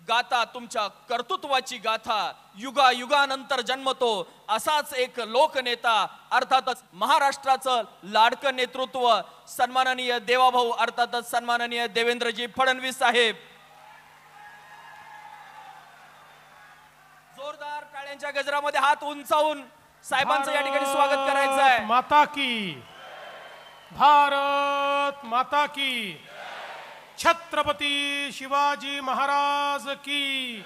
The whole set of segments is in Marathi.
गाथा तुमच्या कर्तृत्वाची गाथा युगा युगानंतर जन्मतो असाच एक लोकनेता अर्थातच महाराष्ट्राचं लाडकं नेतृत्व सन्माननीय देवाभाऊ अर्थातच सन्माननीय देवेंद्रजी फडणवीस साहेब। जोरदार टाळ्यांच्या गजरामध्ये हात उंचावून साहेबांचं या ठिकाणी स्वागत करायचं आहे। माता की भारत माता की छत्रपती शिवाजी महाराज की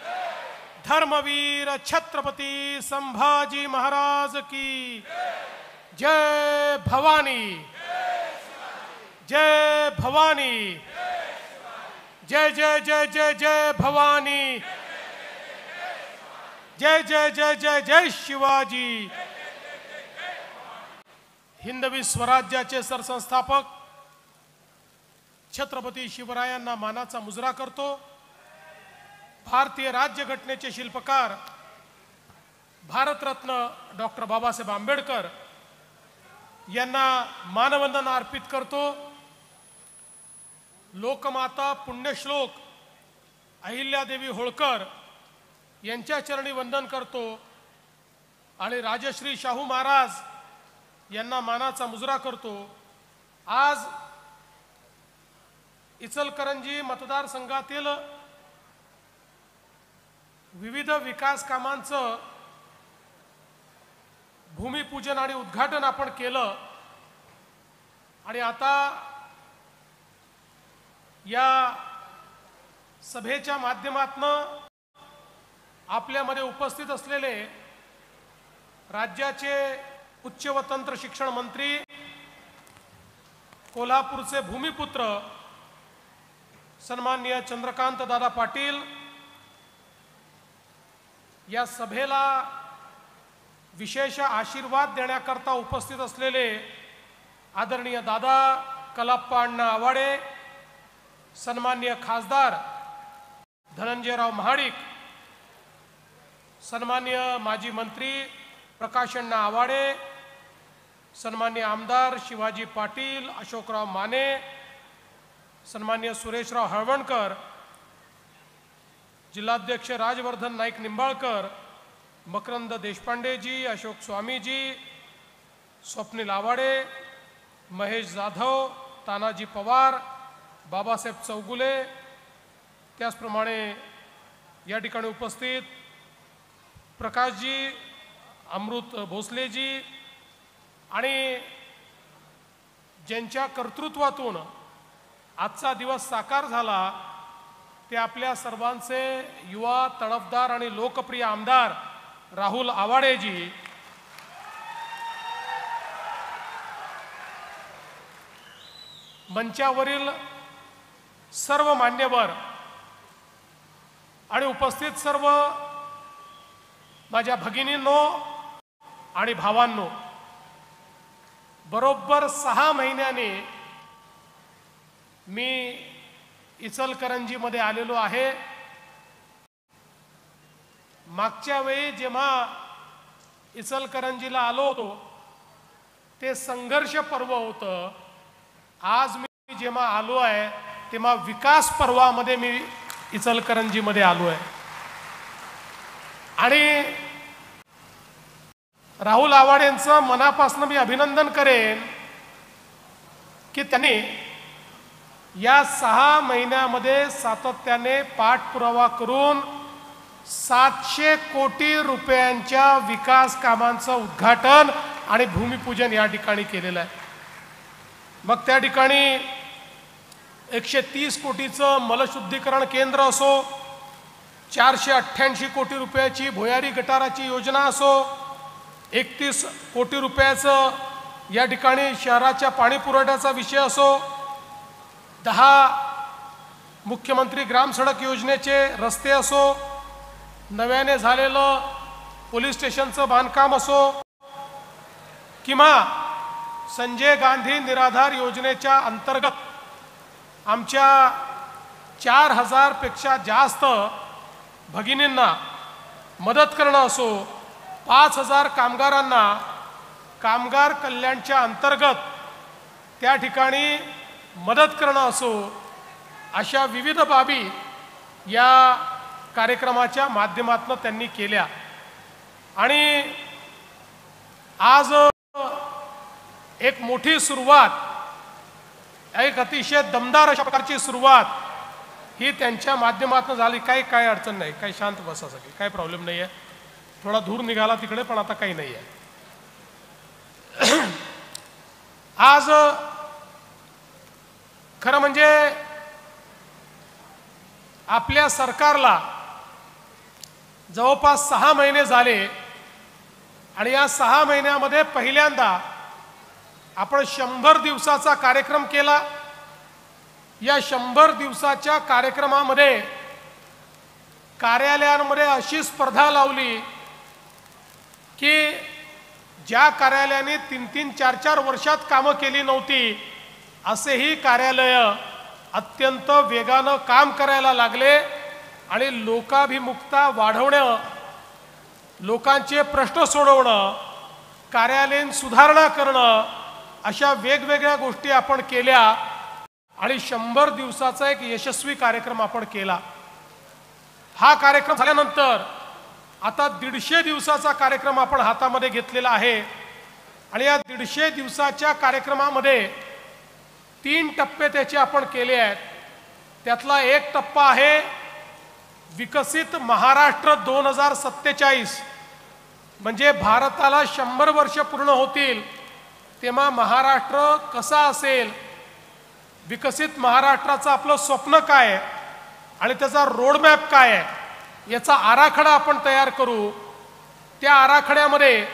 धर्मवीर छत्रपती संभाजी महाराज की जय भवानी जय भवानी जय जय जय जय जय भवानी जय जय जय जय जय शिवाजी। हिंदवी स्वराज्याचे सरसंस्थापक छत्रपती शिवरायांना मानाचा मुजरा करतो। भारतीय राज्यघटनेचे शिल्पकार भारतरत्न डॉक्टर बाबासाहेब आंबेडकर यांना मानवंदना अर्पित करतो। लोकमाता पुण्यश्लोक अहिल्यादेवी होळकर यांच्या चरणी वंदन करतो आणि राजश्री शाहू महाराज यांना मानाचा मुजरा करतो। आज इचलकरंजी मतदारसंघातील विविध विकास कामांचं भूमिपूजन आणि उद्घाटन आपण केलं आणि आता या सभेच्या माध्यमातून आपल्यामध्ये उपस्थित असलेले राज्याचे उच्च व तंत्र शिक्षण मंत्री कोल्हापूरचे भूमिपुत्र सन्माननीय चंद्रकांत दादा पाटील या सभेला विशेष आशीर्वाद देण्याकरता उपस्थित असलेले आदरणीय दादा कलाप्पा अण्णा आवाडे, सन्माननीय खासदार धनंजयराव महाडिक, सन्माननीय माजी मंत्री प्रकाश अण्णा आवाडे, सन्माननीय आमदार शिवाजी पाटील, अशोकराव माने, सन्माननीय सुरेशराव हळवणकर, जिल्हाध्यक्ष राजवर्धन नाईक निंबाळकर, मकरंद देशपांडेजी, अशोक स्वामीजी, स्वप्नील आवाडे, महेश जाधव, तानाजी पवार, बाबासाहेब चौगुले, त्याचप्रमाणे या ठिकाणी उपस्थित प्रकाशजी, अमृत भोसलेजी आणि ज्यांच्या कर्तृत्वातून आजचा दिवस साकार झाला ते आपल्या सर्वांचे युवा तडफदार आणि लोकप्रिय आमदार राहुल आवाडेजी, मंचावरील सर्व मान्यवर आणि उपस्थित सर्व माझ्या भगिनींनो आणि भावांनो, बरोबर 6 महिन्यांनी मी इचलकरंजीमध्ये आलेलो आहे। मागच्या वेळी जेव्हा इचलकरंजीला आलो होतो ते संघर्ष पर्व होतं। आज मी जेव्हा आलो आहे तेव्हा विकास पर्वामध्ये मी इचलकरंजीमध्ये आलो आहे आणि राहुल आवाडेंचं मनापासून मी अभिनंदन करेन की त्यांनी या 6 महिन्यामध्ये सातत्याने पाठपुरावा करून 700 कोटी रुपयांच्या विकास कामांचं उद्घाटन आणि भूमिपूजन या ठिकाणी केलेलं आहे। मग त्या ठिकाणी 130 कोटीचं मलशुद्धीकरण केंद्र असो, 488 कोटी रुपयाची भुयारी गटाराची योजना असो, 31 कोटी रुपयाचं या ठिकाणी शहराच्या पाणी पुरवठ्याचा विषय असो, 10 मुख्यमंत्री ग्राम सडक योजनेचे रस्ते असो, नव्याने झालेलं पोलीस स्टेशनचं बांधकाम असो किंवा संजय गांधी निराधार योजनेच्या अंतर्गत आमच्या 4000 पेक्षा जास्त भगिनींना मदत करणं असो, 5000 कामगारांना कामगार कल्याणच्या अंतर्गत त्या ठिकाणी मदत करणं असो, अशा विविध बाबी या कार्यक्रमाच्या माध्यमातून त्यांनी केल्या आणि आज एक मोठी सुरुवात, एक अतिशय दमदार अशा प्रकारची सुरुवात ही त्यांच्या माध्यमातून झाली. काय अडचण नाही, काही शांत बसा, सगळी काही प्रॉब्लेम नाही आहे. थोडा धूर निघाला तिकडे, पण आता काही नाही आहे. आज खरं म्हणजे आपल्या सरकारला जवळपास 6 महिने झाले आणि या 6 महिन्यामध्ये पहिल्यांदा आपण 100 दिवसाचा कार्यक्रम केला. या 100 दिवसाच्या कार्यक्रमामध्ये कार्यालयांमध्ये अशी स्पर्धा लावली की ज्या कार्यालयाने 3-3, 4-4 वर्षात कामं केली नव्हती असेही कार्यालय अत्यंत वेगानं काम करायला लागले आणि लोकाभिमुखता वाढवणं, लोकांचे प्रश्न सोडवणं, कार्यालयीन सुधारणा करणं अशा वेगवेगळ्या गोष्टी आपण केल्या आणि 100 दिवसाचा एक यशस्वी कार्यक्रम आपण केला. हा कार्यक्रम झाल्यानंतर आता 150 दिवसाचा कार्यक्रम आपण हातामध्ये घेतलेला आहे आणि या 150 दिवसाच्या कार्यक्रमामध्ये 3 टप्पे त्याचे आपण केले आहेत. त्यातला एक टप्पा आहे विकसित महाराष्ट्र 2047. म्हणजे भारताला 100 वर्ष पूर्ण होतील तेव्हा महाराष्ट्र कसा असेल, विकसित महाराष्ट्राचं आपलं स्वप्न काय आहे आणि त्याचा रोडमॅप काय आहे याचा आराखडा आपण तयार करू. त्या आराखड्यामध्ये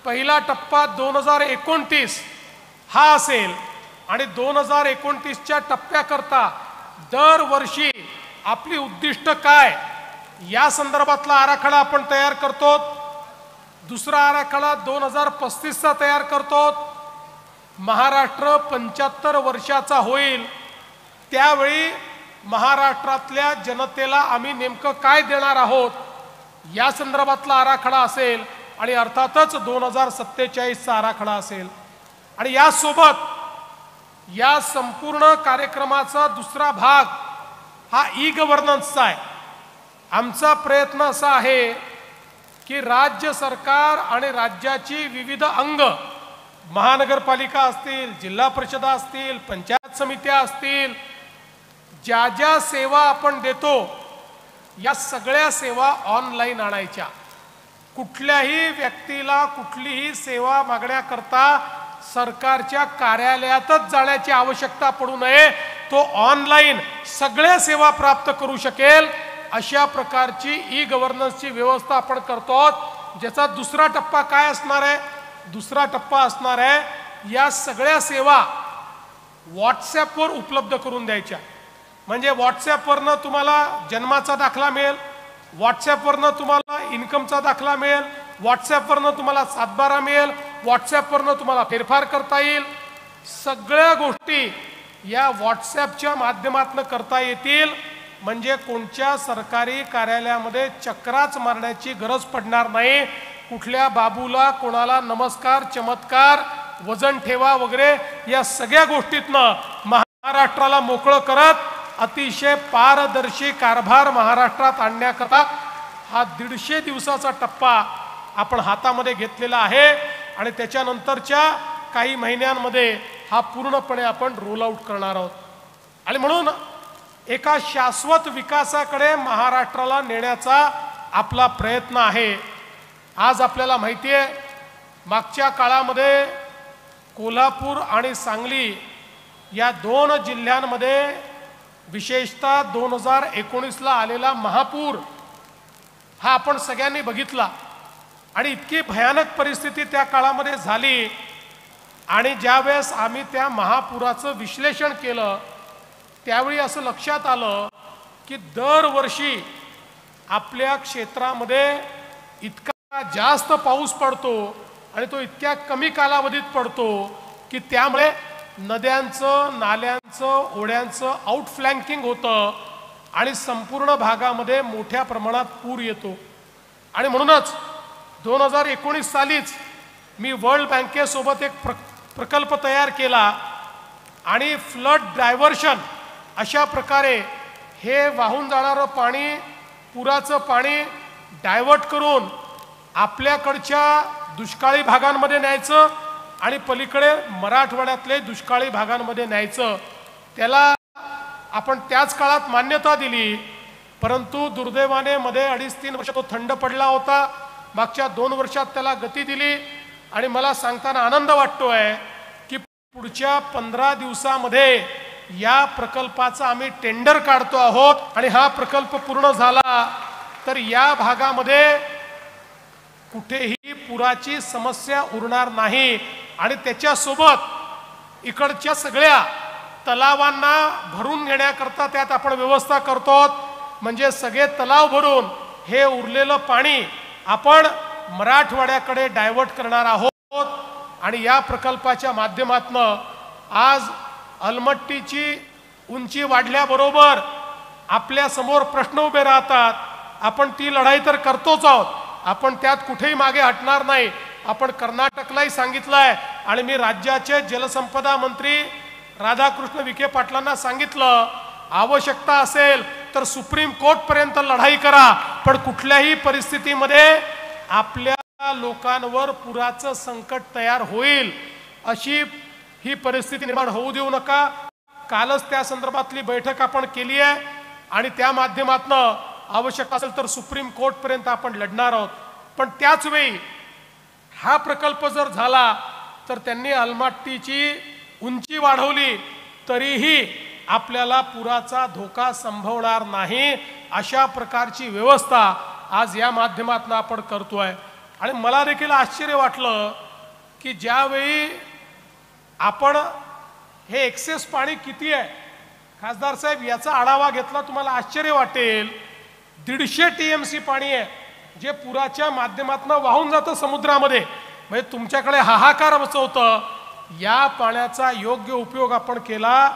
पहिला टप्पा 2029 हा असेल आणि 2029च्या टप्प्याकरता दरवर्षी आपली उद्दिष्ट काय या संदर्भातला आराखडा आपण तयार करतो. दुसरा आराखडा 2035चा तयार करतो. महाराष्ट्र 75 वर्षाचा होईल त्यावेळी महाराष्ट्रातल्या जनतेला आम्ही नेमकं काय देणार आहोत या संदर्भातला आराखडा असेल आणि अर्थातच 2047चा आराखडा असेल. आणि यासोबत या संपूर्ण कार्यक्रमाचा दुसरा भाग हा ई-गव्हर्नन्सचा आहे. आमचा प्रयत्न असा आहे की राज्य सरकार आणि राज्याची विविध अंग, महानगरपालिका असतील, जिल्हा परिषदा असतील, पंचायत समित्या असतील, ज्या ज्या सेवा आपण देतो या सगळ्या सेवा ऑनलाईन आणायच्या. कुठल्याही व्यक्तीला कुठलीही सेवा मागण्याकरता सरकारच्या कार्यालयातच जाण्याची आवश्यकता पडू नये. तो ऑनलाईन सगळ्या सेवा प्राप्त करू शकेल अशा प्रकारची ई-गव्हर्नन्सची व्यवस्था आपण करतो. ज्याचा दुसरा टप्पा काय असणार आहे? दुसरा टप्पा असणार आहे या सगळ्या सेवा व्हॉट्सॲपवर उपलब्ध करून द्यायच्या. म्हणजे व्हॉट्सॲपवरनं तुम्हाला जन्माचा दाखला मिळेल, व्हॉट्सॲपवरनं तुम्हाला इन्कमचा दाखला मिळेल, व्हॉट्सॲपवरनं तुम्हाला 7/12 मिळेल, व्हॉट्सॲपवरनं तुम्हाला फेरफार करता येईल. सगळ्या गोष्टी या व्हॉट्सॲपच्या माध्यमातून करता येतील. म्हणजे कोणत्या सरकारी कार्यालयामध्ये चक्राच मारण्याची गरज पडणार नाही. कुठल्या बाबूला कोणाला नमस्कार, चमत्कार, वजन ठेवा वगैरे या सगळ्या गोष्टीतनं महाराष्ट्राला मोकळं करत अतिशय पारदर्शी कारभार महाराष्ट्रात आणण्याकरता हा 150 दिवसाचा टप्पा आपण हातामध्ये घेतलेला आहे आणि त्याच्यानंतरच्या काही महिन्यांमध्ये हा पूर्णपणे आपण रोल आउट करणार आहोत. आणि म्हणून एका शाश्वत विकासाकडे महाराष्ट्राला नेण्याचा आपला प्रयत्न आहे. आज आपल्याला माहिती आहे मागच्या काळामध्ये कोल्हापूर आणि सांगली या 2 जिल्ह्यांमध्ये विशेषतः 2019ला आलेला महापूर हा आपण सगळ्यांनी बघितला आणि इतकी भयानक परिस्थिती त्या काळामध्ये झाली. आणि ज्यावेळेस आम्ही त्या महापुराचं विश्लेषण केलं त्यावेळी असं लक्षात आलं की दरवर्षी आपल्या क्षेत्रामध्ये इतका जास्त पाऊस पडतो आणि तो इतक्या कमी कालावधीत पडतो की त्यामुळे नद्यांचं, नाल्यांचं, ओढ्यांचं आउटफ्लँकिंग होतं आणि संपूर्ण भागामध्ये मोठ्या प्रमाणात पूर येतो. आणि म्हणूनच 2019 सालीच मी वर्ल्ड बँकेसोबत एक प्रकल्प तयार केला आणि फ्लड डायव्हर्शन अशा प्रकारे हे वाहून जाणारं पाणी पुराचं पाणी डायव्हर्ट करून आपल्याकडच्या दुष्काळी भागांमध्ये न्यायचं आणि पलीकडे मराठवाड्यातले दुष्काळी भागांमध्ये न्यायचं, त्याला आपण त्याच काळात मान्यता दिली. परंतु दुर्दैवाने मध्ये 2.5-3 वर्ष तो थंड पडला होता. मागच्या 2 वर्षात त्याला गती दिली आणि मला सांगताना आनंद वाटतोय की पुढच्या 15 दिवसामध्ये या प्रकल्पाचा आम्ही टेंडर काढतो आहोत आणि हा प्रकल्प पूर्ण झाला तर या भागामध्ये कुठेही पुराची समस्या उरणार नाही. आणि त्याच्यासोबत इकडच्या सगळ्या तलावांना भरून घेण्याकरता त्यात आपण व्यवस्था करतो, म्हणजे सगळे तलाव भरून हे उरलेलं पाणी आपण मराठवाड्याकडे डायव्हर्ट करणार आहोत. आणि या प्रकल्पाच्या माध्यमातून आज अलमट्टीची उंची वाढल्याबरोबर आपल्या समोर प्रश्न उभे राहतात. आपण ती लढाई तर करतोच आहोत, आपण त्यात कुठेही मागे हटणार नाही. आपण कर्नाटकलाही सांगितलंय आणि मी राज्याचे जलसंपदा मंत्री राधाकृष्ण विखे पाटलांना सांगितलं, आवश्यकता असेल तर सुप्रीम कोर्ट पर्यंत लढाई करा, पण कुठल्याही परिस्थितीमध्ये आपल्या लोकांवर पुराचं संकट तयार होईल अशी ही परिस्थिती निर्माण होऊ देऊ नका. कालच त्या संदर्भातली बैठक आपण केली आहे आणि त्या माध्यमातून आवश्यक असेल तर सुप्रीम कोर्ट पर्यंत आपण लढणार आहोत. पण त्याच वेळी हा प्रकल्प जर झाला तर त्यांनी अलमट्टीची उंची वाढवली तरीही आपल्याला पुराचा धोका संभवणार नाही, अशा प्रकारची व्यवस्था आज या माध्यमातून आपण करतोय. आणि मला देखील आश्चर्य वाटलं की ज्यावेळी आपण हे एक्सेस पाणी किती आहे, खासदार साहेब याचा आढावा घेतला तुम्हाला आश्चर्य वाटेल. 150 TMC पाणी आहे जे पुराच्या माध्यमातून वाहून जातं समुद्रामध्ये. म्हणजे तुमच्याकडे हाहाकार मचवतं. या पाण्याचा योग्य उपयोग आपण केला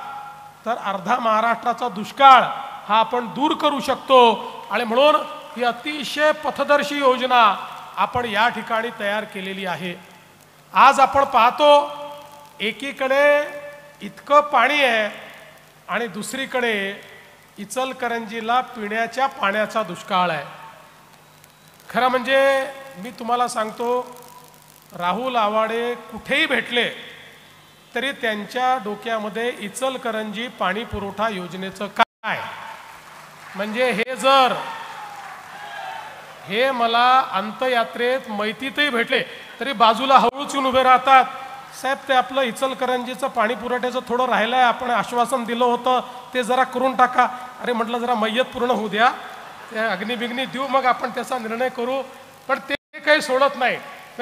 तर अर्धा महाराष्ट्राचा दुष्काळ हा आपण दूर करू शकतो. आणि म्हणून ही अतिशय पथदर्शी योजना आपण या ठिकाणी तयार केलेली आहे. आज आपण पाहतो एकीकडे इतकं पाणी आहे आणि दुसरीकडे इचलकरंजीला पिण्याच्या पाण्याचा दुष्काळ आहे. खरं म्हणजे मी तुम्हाला सांगतो, राहुल आवाडे कुठेही भेटले तरी त्यांच्या डोक्यामध्ये इचलकरंजी पाणी पुरवठा योजनेचं काय, म्हणजे हे मला अंतयात्रेत मैतीतही भेटले तरी बाजूला हळूच येऊन उभे राहतात. साहेब ते आपलं इचलकरंजीचं पाणी पुरवठ्याचं थोडं राहिलं आहे, आपण आश्वासन दिलं होतं ते जरा करून टाका. अरे म्हटलं जरा मय्यत पूर्ण होऊ द्या, त्या अग्निबिग्नी देऊ मग आपण त्याचा निर्णय करू. पण ते काही सोडत नाही.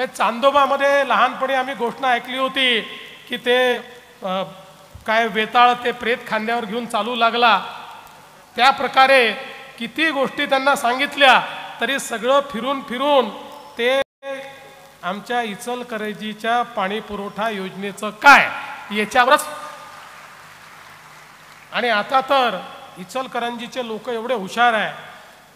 चांदोबामध्ये लहानपणी आम्ही घोषणा ऐकली होती की ते काय वेताळ ते प्रेत खांद्यावर घेऊन चालू लागला. त्या प्रकारे किती गोष्टी त्यांना सांगितल्या तरी सगळं फिरून फिरून ते आमच्या इचलकरंजीच्या पाणी पुरवठा योजनेचं काय याच्यावरच. आणि आता तर इचलकरंजीचे लोक एवढे हुशार आहे.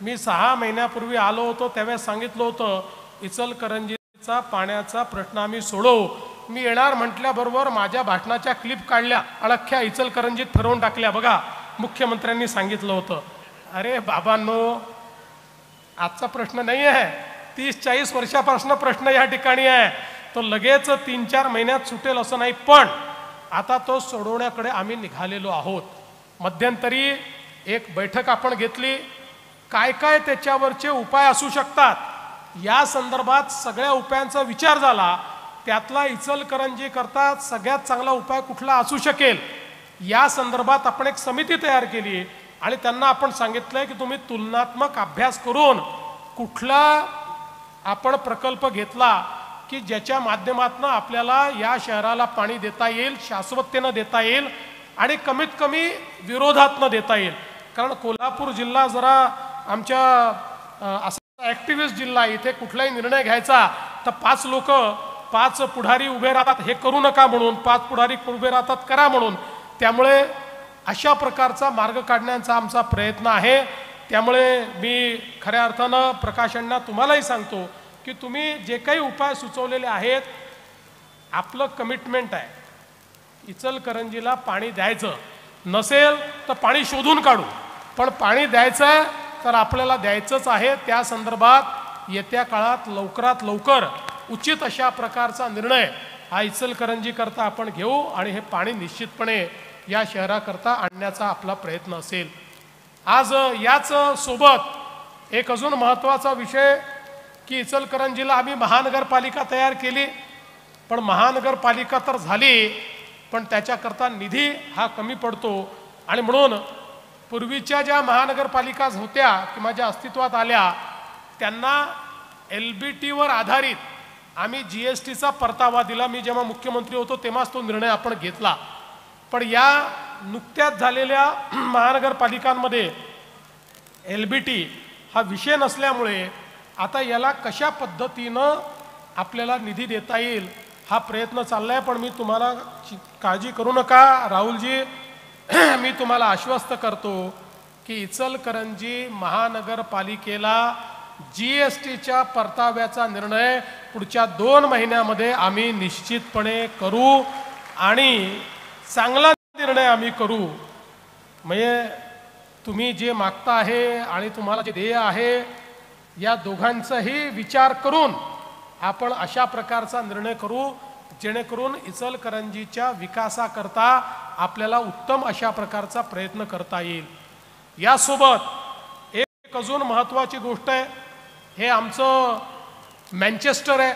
मी 6 महिन्यापूर्वी आलो होतो त्यावेळेस सांगितलं होतं इचलकरंजीचा पाण्याचा प्रश्न आम्ही सोडवू. मी येणार म्हटल्याबरोबर माझ्या भाषणाच्या क्लिप काढल्या आणि अख्ख्या इचलकरंजीत फिरवून टाकल्या. बघा मुख्यमंत्र्यांनी सांगितलं होतं. अरे बाबांनो, आजचा प्रश्न नाही आहे, 30-40 वर्षापासून प्रश्न या ठिकाणी आहे. तो लगेच 3-4 महिन्यात सुटेल असं नाही, पण आता तो सोडवण्याकडे आम्ही निघालेलो आहोत. मध्यंतरी एक बैठक आपण घेतली, काय काय त्याच्यावरचे उपाय असू शकतात या संदर्भात सगळ्या उपायांचा विचार झाला. त्यातला इचलकरंजी करता सगळ्यात चांगला उपाय कुठला असू शकेल या संदर्भात आपण एक समिती तयार केली आणि त्यांना आपण सांगितलंय की तुम्ही तुलनात्मक अभ्यास करून कुठला आपण प्रकल्प घेतला की ज्याच्या माध्यमातून आपल्याला या शहराला पाणी देता येईल, शाश्वततेनं देता येईल आणि कमीत कमी विरोधात न देता येईल. कारण कोल्हापूर जिल्हा जरा आमच्या असा ॲक्टिव्हिस्ट जिल्हा, इथे कुठलाही निर्णय घ्यायचा तर 5 लोक 5 पुढारी उभे राहतात, हे करू नका म्हणून, 5 पुढारी उभे राहतात करा म्हणून. त्यामुळे अशा प्रकारचा मार्ग काढण्याचा आमचा प्रयत्न आहे. त्यामुळे मी खऱ्या अर्थानं प्रकाशण्णा तुम्हालाही सांगतो की तुम्ही जे काही उपाय सुचवलेले आहेत, आपलं कमिटमेंट आहे इचलकरंजीला पाणी द्यायचं. नसेल तर पाणी शोधून काढू, पण पाणी द्यायचं आहे तर आपल्याला द्यायचंच आहे. त्या संदर्भात येत्या काळात लवकरात लवकर उचित अशा प्रकारचा निर्णय हा इचलकरंजीकरता आपण घेऊ आणि हे पाणी निश्चितपणे या शहराकरता आणण्याचा आपला प्रयत्न असेल. आज याच सोबत एक अजून महत्त्वाचा विषय की इचलकरंजीला आम्ही महानगरपालिका तयार केली, पण महानगरपालिका तर झाली, पण त्याच्याकरता निधी हा कमी पडतो. आणि म्हणून पूर्वीच्या ज्या महानगरपालिका होत्या किंवा ज्या अस्तित्वात आल्या त्यांना LBTवर आधारित आम्ही GSTचा परतावा दिला. मी जेव्हा मुख्यमंत्री होतो तेव्हाच तो निर्णय आपण घेतला. पण या नुकत्याच झालेल्या महानगरपालिकांमध्ये LBT हा विषय नसल्यामुळे आता याला कशा पद्धतीनं आपल्याला निधी देता येईल हा प्रयत्न चालला आहे. पण मी तुम्हाला काळजी करू नका राहुलजी, मी तुम्हाला आश्वस्त करतो की इचलकरंजी महानगरपालिकेला GSTच्या परताव्याचा निर्णय पुढच्या 2 महिन्यामध्ये आम्ही निश्चितपणे करू आणि चांगला निर्णय आम्ही करू. म्हणजे तुम्ही जे मागता आहे आणि तुम्हाला जे ध्येय आहे या दोघांचाही विचार करून आपण अशा प्रकारचा निर्णय करू जेणेकरून इचलकरंजीच्या विकासाकरता आपल्याला उत्तम अशा प्रकारचा प्रयत्न करता येईल. यासोबत एक अजून महत्त्वाची गोष्ट आहे, हे आमचं मँचेस्टर आहे.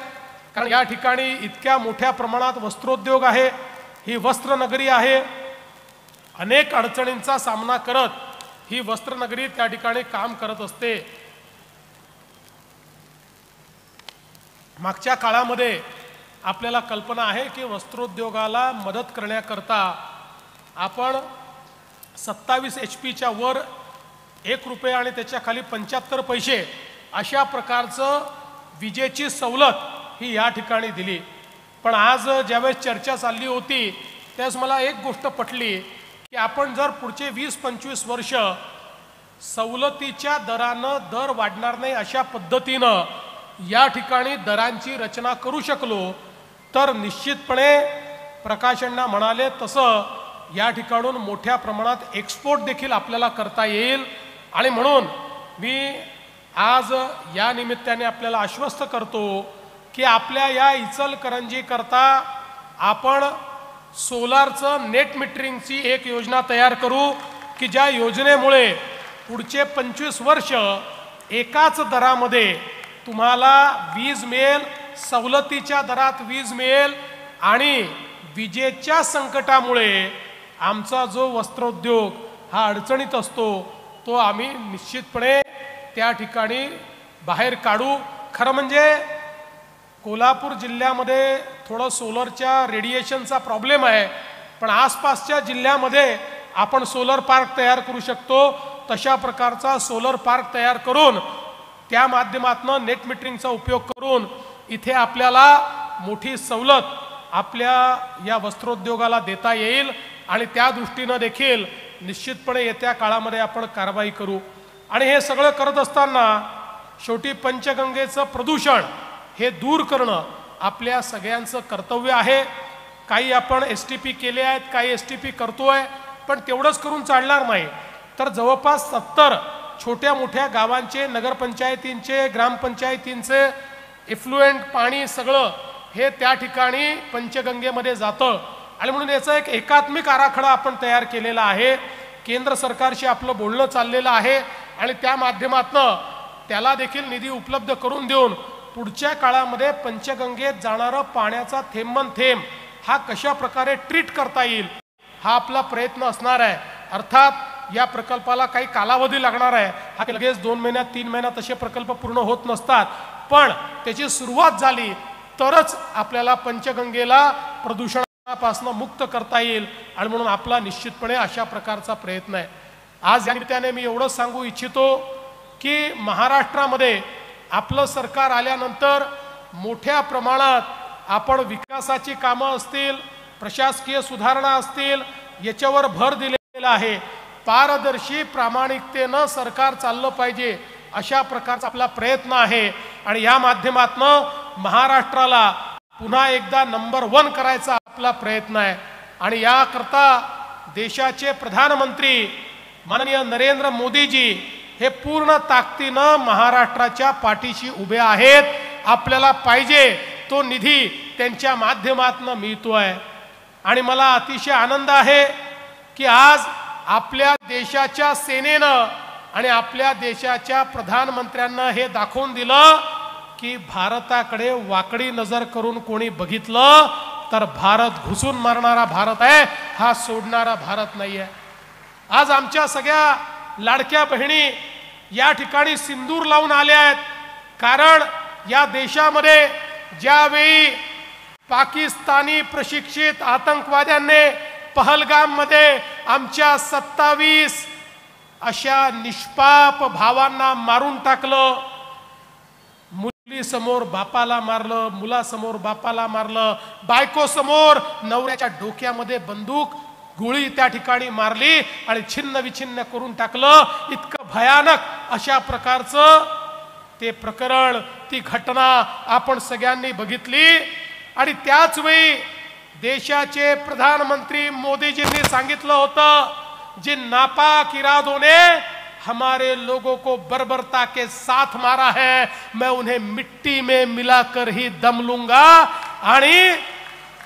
कारण या ठिकाणी इतक्या मोठ्या प्रमाणात वस्त्रोद्योग आहे, ही वस्त्रनगरी आहे. अनेक अडचणींचा सामना करत ही वस्त्रनगरी त्या ठिकाणी काम करत असते. मागच्या काळामध्ये आपल्याला कल्पना आहे की वस्त्रोद्योगाला मदत करण्याकरता आपण 27 HP वर 1 रुपया आणि त्याच्या खाली 75 पैसे अशा प्रकारचं विजेची सवलत ही या ठिकाणी दिली. पण आज ज्यावेळेस चर्चा चालली होती त्यावेळेस मला एक गोष्ट पटली की आपण जर पुढचे 20-25 वर्ष सवलतीच्या दरानं दर वाढणार नाही अशा पद्धतीनं या ठिकाणी दरांची रचना करू शकलो तर निश्चितपणे प्रकाश अण्णा म्हणाले तसं या ठिकाणून मोठ्या प्रमाणात एक्सपोर्ट देखील आपल्याला करता येईल. आणि म्हणून मी आज या निमित्ताने आपल्याला आश्वस्त करतो की आपल्या या इचलकरंजी करता आपण सोलारचं नेट मीटरिंगची एक योजना तयार करू की ज्या योजनेमुळे पुढचे 25 वर्ष एकाच दरामध्ये तुम्हाला वीज मिळेल, सवलतीच्या दरात वीज मिळेल आणि विजेच्या संकटामुळे आमचा जो वस्त्रोद्योग हा अडचणीत असतो तो आम्ही निश्चितपणे त्या ठिकाणी बाहेर काढू. खरं म्हणजे कोल्हापूर जिल्ह्यामध्ये थोडं सोलरच्या रेडिएशनचा प्रॉब्लेम आहे, पण आसपासच्या जिल्ह्यामध्ये आपण सोलर पार्क तयार करू शकतो. तशा प्रकारचा सोलर पार्क तयार करून त्या माध्यमातून नेट मीटरिंगचा उपयोग करून इथे आपल्याला मोठी सवलत आपल्या या वस्त्रोद्योगाला देता येईल आणि त्या दृष्टीनं देखील निश्चितपणे येत्या काळामध्ये आपण कारवाई करू. आणि हे सगळं करत असताना शेवटी पंचगंगेचं प्रदूषण हे दूर करणं आपल्या सगळ्यांचं कर्तव्य आहे. काही आपण STP केले आहेत, काही STP करतोय, पण तेवढंच करून चालणार नाही. तर जवळपास 70 छोट्या मोठ्या गावांचे, नगरपंचायतींचे, ग्रामपंचायतींचे इफ्लुएंट पाणी सगळं हे त्या ठिकाणी पंचगंगेमध्ये जातं. आणि म्हणून याचा एक एकात्मिक आराखडा आपण तयार केलेला आहे. केंद्र सरकारशी आपलं बोलणं चाललेलं आहे आणि त्या माध्यमातून त्याला देखील निधी उपलब्ध करून देऊन पुढच्या काळामध्ये पंचगंगेत जाणारं पाण्याचा थेंबन थेंब हा कशा प्रकारे ट्रीट करता येईल हा आपला प्रयत्न असणार आहे. अर्थात या प्रकल्पाला काही कालावधी लागणार आहे. हा लगेच 2 महिन्यात 3 महिन्यात असे प्रकल्प पूर्ण होत नसतात, पण त्याची सुरुवात झाली तरच आपल्याला पंचगंगेला प्रदूषणापासून मुक्त करता येईल. आणि म्हणून आपला निश्चितपणे अशा प्रकारचा प्रयत्न आहे. आज या निमित्ताने मी एवढंच सांगू इच्छितो की महाराष्ट्रामध्ये आपलं सरकार आल्यानंतर मोठ्या प्रमाणात आपण विकासाची कामं असतील, प्रशासकीय सुधारणा असतील याच्यावर भर दिलेला आहे. पारदर्शी प्रामाणिकतेनं सरकार चाललं पाहिजे अशा प्रकारचा आपला प्रयत्न आहे. आणि या माध्यमातून महाराष्ट्राला पुन्हा एकदा नंबर 1 करायचा आपला प्रयत्न आहे. आणि याकरता देशाचे प्रधानमंत्री माननीय नरेंद्र मोदीजी हे पूर्ण ताकदीनं महाराष्ट्राच्या पाठीशी उभे आहेत. आपल्याला पाहिजे तो निधी त्यांच्या माध्यमातून मिळतोय. आणि मला अतिशय आनंद आहे की आज आपल्या देशाच्या सेनेनं आणि आपल्या देशाच्या प्रधानमंत्र्यांना हे दाखवून दिलं की भारताकडे वाकडी नजर करून कोणी बघितलं तर भारत घुसून मारणारा भारत आहे, हा सोडणारा भारत नाही आहे. आज आमच्या सगळ्या लाडक्या बहिणी या ठिकाणी सिंदूर लावून आल्या आहेत. कारण या देशामध्ये ज्यावेळी पाकिस्तानी प्रशिक्षित आतंकवाद्यांनी पहलगाम मध्ये आमच्या 27 अशा निष्पाप भावांना मारून टाकलं, मुलीसमोर बापाला मारलं, मुलासमोर बापाला मारलं, बायकोसमोर नवऱ्याच्या डोक्यामध्ये बंदूक गोळी त्या ठिकाणी मारली आणि छिन्न विछिन्न करून टाकलं. इतकं भयानक अशा प्रकारचं ते प्रकरण, ती घटना आपण सगळ्यांनी बघितली. आणि त्याच वेळी देशाचे प्रधानमंत्री मोदीजींनी सांगितलं होतं, जिन नापाक इरादों ने हमारे लोगों को बर्बरता के साथ मारा है, मैं उन्हें मिट्टी में मिलाकर ही दम लूंगा. आणि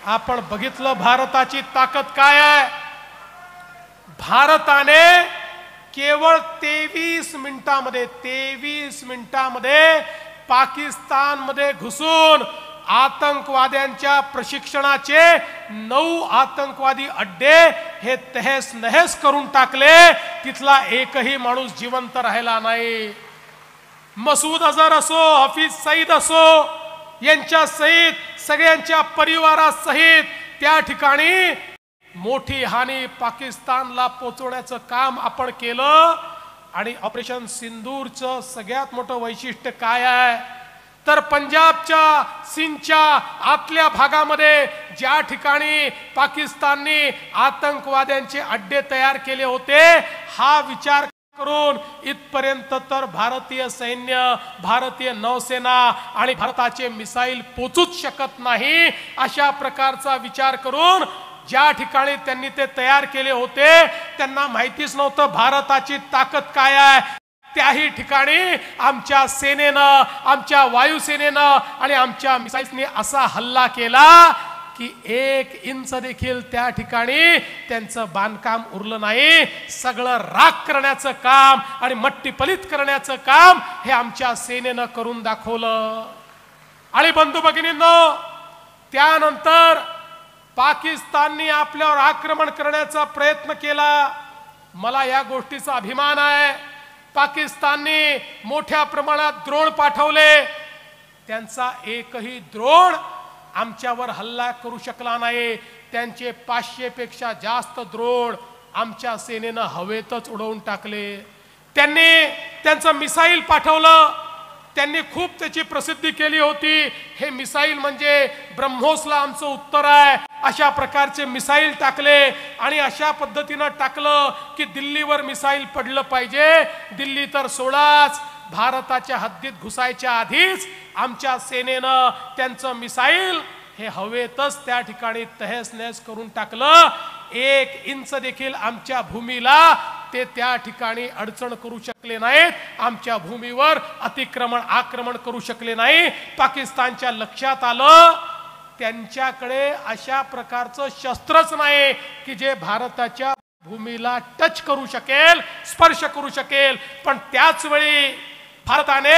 आपण बघितलं भारताची ताकद काय आहे. भारताने केवळ 23 मिनिटांमध्ये पाकिस्तानमध्ये घुसून आतंकवाद्यांच्या प्रशिक्षणाचे 9 आतंकवादी अड्डे हे तहस नहस करून टाकले. तिथला एकही माणूस जिवंत राहिला नाही. मसूद अझहर असो, हफीज सईद असो, यांच्या सहित सगळ्यांच्या परिवारासहित त्या ठिकाणी मोठी हानी पाकिस्तानला पोचवण्याचं काम आपण केलं. आणि ऑपरेशन सिंदूरचं सगळ्यात मोठं वैशिष्ट्य काय आहे तर पंजाबच्या सिंधच्या आतल्या भागामध्ये ज्या ठिकाणी पाकिस्तानने आतंकवाद्यांचे अड्डे तयार केले होते, हा विचार करून इथपर्यंत तर भारतीय सैन्य, भारतीय नौसेना आणि भारताचे मिसाईल पोचूच शकत नाही. अशा प्रकारचा विचार करून ज्या ठिकाणी त्यांनी ते तयार केले होते, त्यांना माहितीच नव्हतं भारताची ताकद काय आहे. त्याही ठिकाणी आमच्या सेनेनं, आमच्या वायुसेनेनं आणि आमच्या मिसाईल्सनी असा हल्ला केला की 1 इंच देखील त्या ठिकाणी त्यांचं बांधकाम उरलं नाही. सगळं राख करण्याचं काम आणि मट्टी पलित करण्याचं काम हे आमच्या सेनेनं करून दाखवलं. आणि बंधू भगिनींनो, त्यानंतर पाकिस्तानने आपल्यावर आक्रमण करण्याचा प्रयत्न केला. मला या गोष्टीचा अभिमान आहे. पाकिस्तानने मोठ्या प्रमाणात ड्रोन पाठवले. त्यांचा एकही ड्रोन आमच्यावर हल्ला करू शकला नाही. त्यांचे 500 पेक्षा जास्त ड्रोन आमच्या सेनेनं हवेतच उडवून टाकले. त्यांनी त्यांचं मिसाईल पाठवलं. त्यांनी खूप त्याची प्रसिद्धी केली होती. हे मिसाईल म्हणजे ब्रह्मोसला आमचं उत्तर आहे, अशा प्रकारचे मिसाईल टाकले. आणि अशा पद्धतीनं टाकलं की दिल्लीवर मिसाईल पडलं पाहिजे. दिल्ली तर सोडाच, भारताच्या हद्दीत घुसायच्या आधीच आमच्या सेनेनं त्यांचं मिसाईल हे हवेतच त्या ठिकाणी तहस नहस करून टाकलं. 1 इंच देखील आमच्या भूमीला ते त्या ठिकाणी अडचण करू शकले नाहीत. आमच्या भूमीवर अतिक्रमण, आक्रमण करू शकले नाही. पाकिस्तानच्या लक्षात आलं त्यांच्याकडे अशा प्रकारचं शस्त्रच नाही की जे भारताच्या भूमीला टच करू शकेल, स्पर्श करू शकेल. पण त्याच वेळी भारताने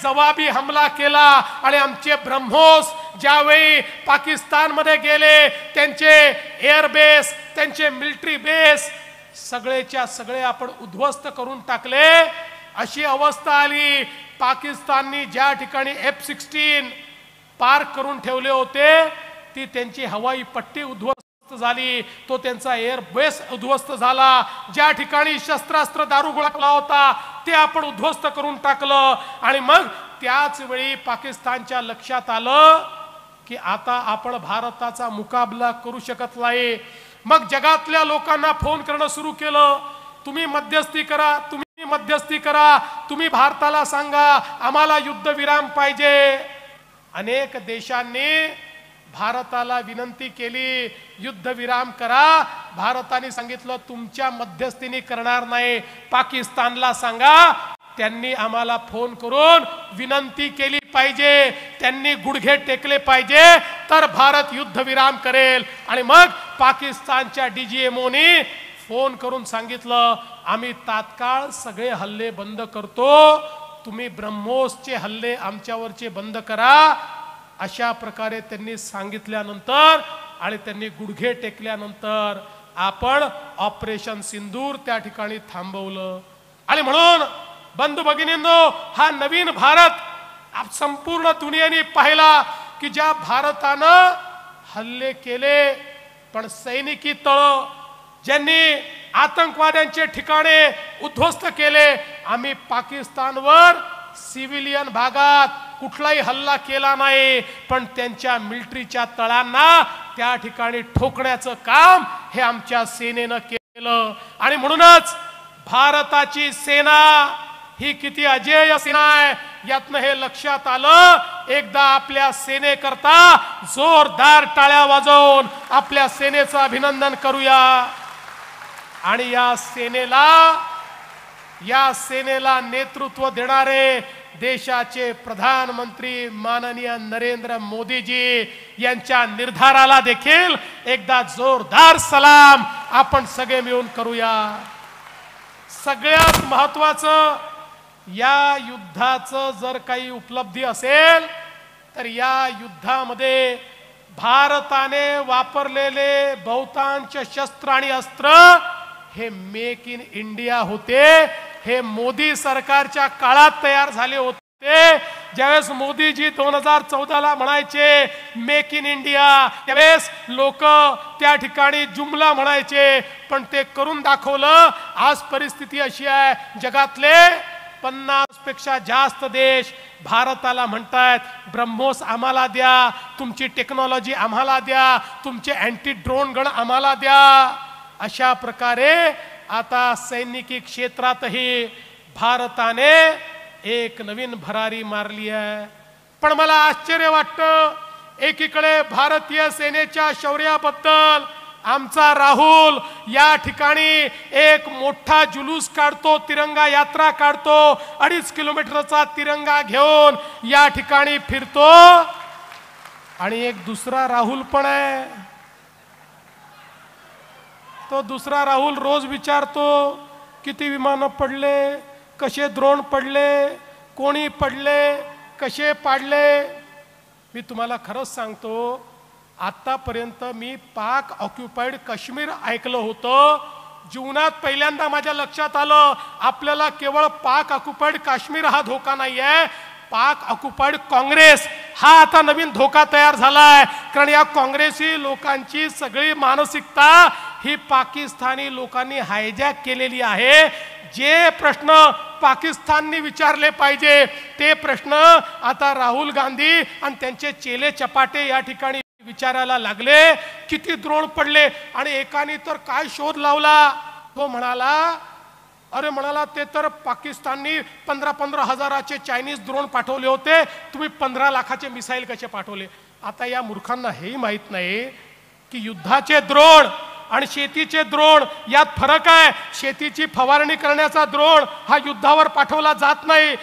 जवाबी हमला केला. आणि आमचे ब्रह्मोस ज्यावेळी पाकिस्तानमध्ये गेले, त्यांचे एअरबेस, त्यांचे मिलिटरी बेस सगळेच्या सगळे आपण उद्ध्वस्त करून टाकले. अशी अवस्था आली. पाकिस्ताननी ज्या ठिकाणी F-16 पार्क करून ठेवले होते, ती त्यांची हवाई पट्टी उद्ध्वस्त झाली. तो त्यांचा एअर बेस उद्ध्वस्त झाला. ज्या ठिकाणी शस्त्रास्त्र दारुगोळा होता ते आपण उद्ध्वस्त करून टाकलं. आणि मग त्याच वेळी पाकिस्तानच्या लक्षात आलं की आता आपण भारताचा मुकाबला करू शकत नाही. मग जगातल्या लोकांना फोन करणं सुरू केलं. तुम्ही मध्यस्थी करा, तुम्ही मध्यस्थी करा, तुम्ही भारताला सांगा आम्हाला युद्धविराम पाहिजे. अनेक देशांनी भारताला विनंती केली, युद्धविराम करा. भारताने सांगितलं तुमच्या मध्यस्थीने करणार नाही. पाकिस्तानला सांगा त्यांनी आम्हाला फोन करून विनंती केली पाहिजे, त्यांनी गुडघे टेकले पाहिजे, तर भारत युद्धविराम करेल. आणि मग पाकिस्तानच्या DGMOनी फोन करून सांगितलं आम्ही तात्काळ सगळे हल्ले बंद करतो, तुम्ही ब्रह्मोसचे हल्ले आमच्यावरचे बंद करा. अशा प्रकारे त्यांनी सांगितल्यानंतर आणि त्यांनी गुडघे टेकल्यानंतर आपण ऑपरेशन सिंदूर त्या ठिकाणी थांबवलं. आणि म्हणून बंधू भगिनींनो, हा नवीन भारत संपूर्ण दुनियेने पाहिला की ज्या भारतानं हल्ले केले पण सैनिकी तळ, ज्यांनी आतंकवाद्यांचे ठिकाणे उद्ध्वस्त केले, आम्ही पाकिस्तानवर सिव्हिलियन भागात कुठलाही हल्ला केला नाही, पण त्यांच्या मिलिटरीच्या तळांना त्या ठिकाणी ठोकण्याचं काम हे आमच्या सेनेनं केलं. आणि म्हणूनच भारताची सेना ही किती अजेय सेना आहे यातनं हे लक्षात आलं. एकदा आपल्या सेनेकरता जोरदार टाळ्या वाजवून आपल्या सेनेचं अभिनंदन करूया. आणि या सेनेला नेतृत्व देणारे देशाचे प्रधानमंत्री माननीय नरेंद्र मोदीजी यांच्या निर्धाराला देखील एकदा जोरदार सलाम आपण सगळे मिळून करूया. सगळ्यात महत्त्वाचं, या युद्धाचं जर काही उपलब्धी असेल तर या युद्धामध्ये भारताने वापरलेले बहुतांश शस्त्र आणि अस्त्र हे मेक इन इंडिया होते. हे मोदी सरकारच्या काळात तयार झाले होते. ज्यावेळेस मोदीजी 2014ला म्हणायचे मेक इन इंडिया, त्यावेळेस लोक त्या ठिकाणी जुमला म्हणायचे, पण ते करून दाखवलं. आज परिस्थिती अशी आहे, जगातले 50 पेक्षा जास्त देश भारताला म्हणतायत ब्रह्मोस आम्हाला द्या, तुमची टेक्नॉलॉजी आम्हाला द्या, तुमचे अँटी ड्रोन गण आम्हाला द्या. अशा प्रकारे आता सैनिकी क्षेत्रातही भारताने एक नवीन भरारी मारली आहे. पण मला आश्चर्य वाटतं, एकीकडे भारतीय सेनेच्या शौर्याबद्दल आमचा राहुल या ठिकाणी एक मोठा जुलूस काढतो, तिरंगा यात्रा काढतो, 2.5 किलोमीटरचा तिरंगा घेऊन या ठिकाणी फिरतो. आणि एक दुसरा राहुल पण आहे. तो दुसरा राहुल रोज विचारतो किती विमानं पडले, कसे ड्रोन पडले, कोणी पडले, कसे पाडले. मी तुम्हाला खरंच सांगतो, आतापर्यंत मी पाक ऑक्युपाइड काश्मीर ऐकलं होतं. जीवनात पहिल्यांदा माझ्या लक्षात आलं आपल्याला केवळ पाक ऑक्युपाइड काश्मीर हा धोका नाही आहे, पाक ऑक्युपाइड काँग्रेस हा आता नवीन धोका तयार झालाय. कारण या काँग्रेसी लोकांची सगळी मानसिकता ही पाकिस्तानी लोकांनी हायजॅक केलेली आहे. जे प्रश्न पाकिस्ताननी विचारले पाहिजे ते प्रश्न आता राहुल गांधी आणि त्यांचे चेले चपाटे या ठिकाणी विचारायला लागले. किती द्रोण पडले, आणि एकाने तर काय शोध लावला, तो म्हणाला ते तर पाकिस्ताननी 15-15 हजाराचे चायनीज ड्रोन पाठवले होते, तुम्ही 15 लाखाचे मिसाईल कसे पाठवले. आता या मूर्खांना हेही माहित नाही की युद्धाचे ड्रोन आणि शेतीचे ड्रोन यात फरक आहे. शेतीची फवारणी करण्याचा ड्रोन हा युद्धावर पाठवला जात नाही.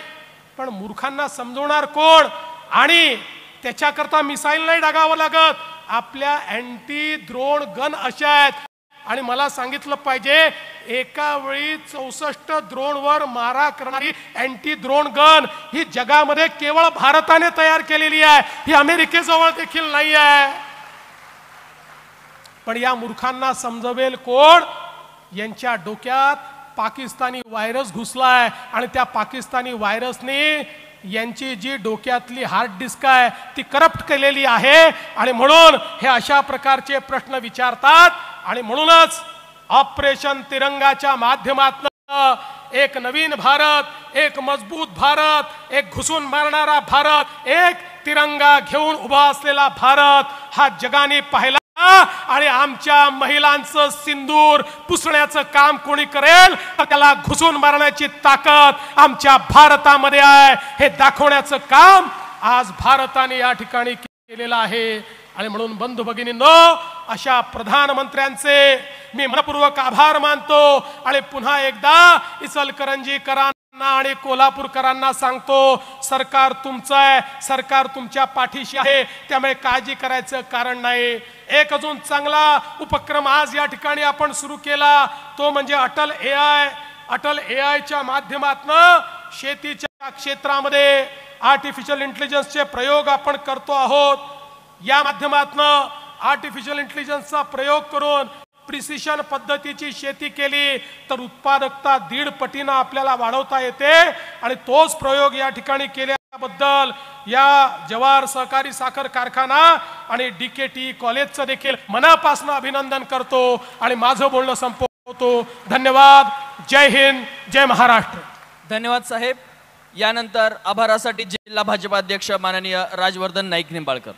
पण मूर्खांना समजवणार कोण. आणि त्याच्याकरता मिसाईल नाही डागावं लागत, आपल्या अँटी ड्रोन गन अशा आहेत. आणि मला सांगितलं पाहिजे, एका वेळी 64 ड्रोनवर मारा करणारी अँटी ड्रोन गन ही जगामध्ये केवळ भारताने तयार केलेली आहे, ही अमेरिकेजवळ देखील नाही आहे. पण या मूर्खांना समजवेल कोण. यांच्या डोक्यात पाकिस्तानी व्हायरस घुसलाय आणि त्या पाकिस्तानी व्हायरसने यांची जी डोक्यातली हार्ड डिस्क आहे ती करप्ट केलेली आहे. आणि म्हणून हे अशा प्रकारचे प्रश्न विचारतात. आणि म्हणूनच ऑपरेशन तिरंगाच्या माध्यमातून एक नवीन भारत, एक मजबूत भारत, एक घुसून मारणारा भारत, एक तिरंगा घेऊन उभा असलेला भारत हा जगाने पाहिला. आणि आमच्या महिलांचं सिंदूर पुसण्याचं काम कोणी करेल तर त्याला घुसून मारण्याची ताकद आमच्या भारतामध्ये आहे, हे दाखवण्याचं काम आज भारताने या ठिकाणी केलेलं आहे. आणि म्हणून बंधू भगिनींनो, अशा प्रधानमंत्र्यांचे मी मनपूर्वक आभार मानतो. आणि पुन्हा एकदा इचलकरंजीकरांना आणि कोल्हापूरकरांना सांगतो, सरकार तुमचं आहे, सरकार तुमच्या पाठीशी आहे, त्यामुळे काळजी करायचं कारण नाही. एक अजून चांगला उपक्रम आज या ठिकाणी आपण सुरू केला, तो म्हणजे अटल AI. अटल AIच्या माध्यमातून शेतीच्या क्षेत्रामध्ये आर्टिफिशियल इंटेलिजन्सचे प्रयोग आपण करतो आहोत. या माध्यमातून आर्टिफिशियल इंटेलिजन्सचा प्रयोग करून प्रिसिशन पद्धतीची शेती केली तर उत्पादकता 1.5 पटीनं आपल्याला वाढवता येते. आणि तोच प्रयोग या ठिकाणी केल्याबद्दल या जवाहर सहकारी साखर कारखाना आणि DKT कॉलेजचं देखील मनापासून अभिनंदन करतो आणि माझं बोलणं संपवतो. धन्यवाद. जय हिंद, जय महाराष्ट्र. धन्यवाद साहेब. यानंतर आभारासाठी जिल्हा भाजप अध्यक्ष माननीय राजवर्धन नाईक निंबाळकर.